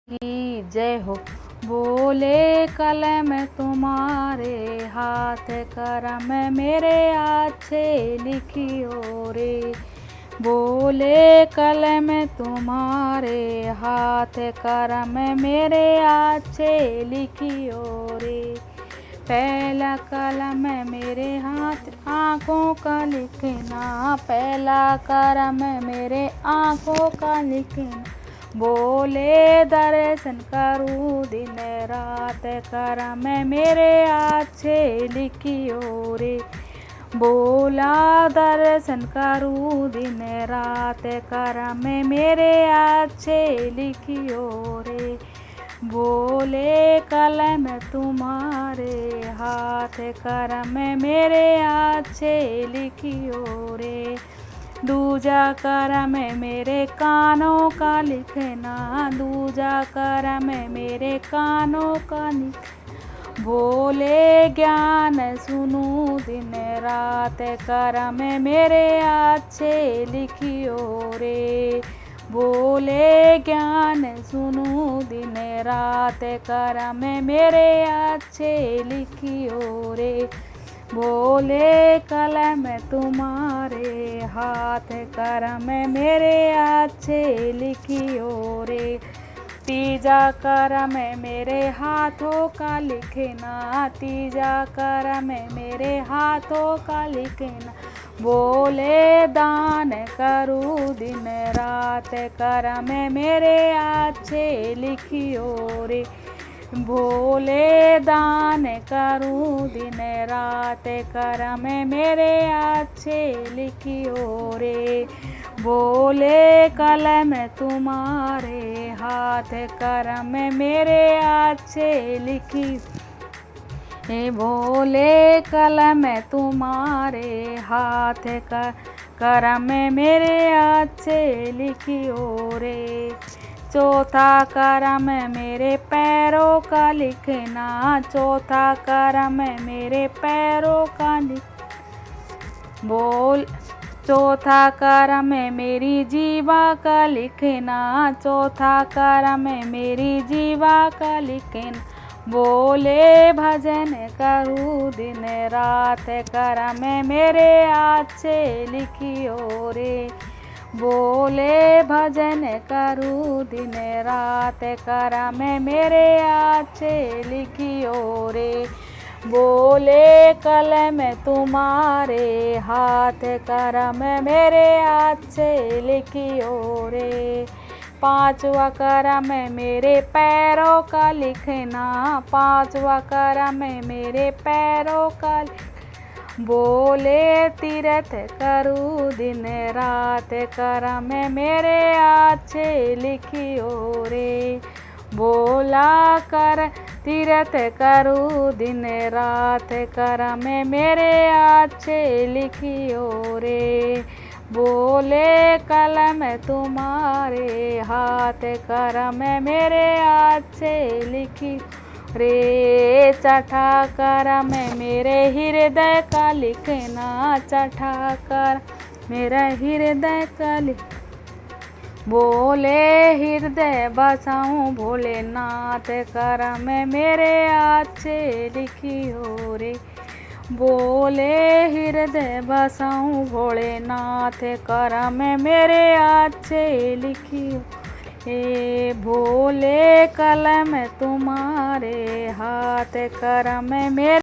की जय हो। बोले कलम तुम्हारे हाथ करम मेरे अच्छे लिखियो रे। बोले कलम तुम्हारे हाथ करम मेरे अच्छे लिखियो रे। पहला कलम मेरे हाथ आँखों का लिखना, पहला कलम मेरे आँखों का लिखना। बोले दर्शन करूँ दिन रात करम मेरे अच्छे लिखियो रे। बोला दर्शन करूँ दिन रात करम मेरे अच्छे लिखियो रे। बोले कलम तुम्हारे हाथ करम मेरे अच्छे लिखियो रे। दूजा करम मेरे कानों का लिखना, दूजा करम मेरे कानों का लिखना। बोले ज्ञान सुनूं दिन रात करम मेरे अच्छे लिखियो रे। बोले ज्ञान सुनूं दिन रात करम मेरे अच्छे लिखियो रे। बोले कलम तुम्हारे हाथ करम मेरे अच्छे लिखियो रे। तीजा करम मेरे हाथों का लिखना, तीजा करम मेरे हाथों का लिखना। बोले दान करूँ दिन रात करम मेरे अच्छे लिखियो रे। बोले दान करूँ दिन रात करम मेरे अच्छे लिखियो रे। बोले कलम तुम्हारे हाथ करम मेरे अच्छे लिखियो। बोले कलम तुम्हारे हाथ करम मेरे अच्छे लिखियो रे। चौथा करम मेरे पैरों का लिखना, चौथा करम मेरे पैरों का लिखना। बोल चौथा करम मेरी जीवा का लिखना, चौथा करम मेरी जीवा का लिखना। बोले भजन करूँ दिन रात करम मेरे अच्छे लिखियो रे। बोले भजन करूँ दिन रात करम मेरे अच्छे लिखियो रे। बोले कलम तुम्हारे हाथ करम मेरे अच्छे लिखियो रे। पांचवा करम मेरे पैरों का लिखना, पांचवा करम मेरे पैरों का लिखना। बोले तीर्थ करूँ दिन रात करम मेरे अच्छे लिखियो रे। बोला कर तीर्थ करूँ दिन रात करम मेरे अच्छे लिखियो रे। बोले कलम तुम्हारे हाथ करम मेरे अच्छे लिखियो रे। छठा करम मेरे हृदय का लिखना, छठा कर मेरा हृदय का लिखना। बोले हृदय बसाऊं भोलेनाथ करम मेरे अच्छे लिखियो रे। बोले हृदय बसाऊं भोलेनाथ करम मेरे अच्छे लिखियो रे। भोले कलम तुम्हारे हाथ करम मेरे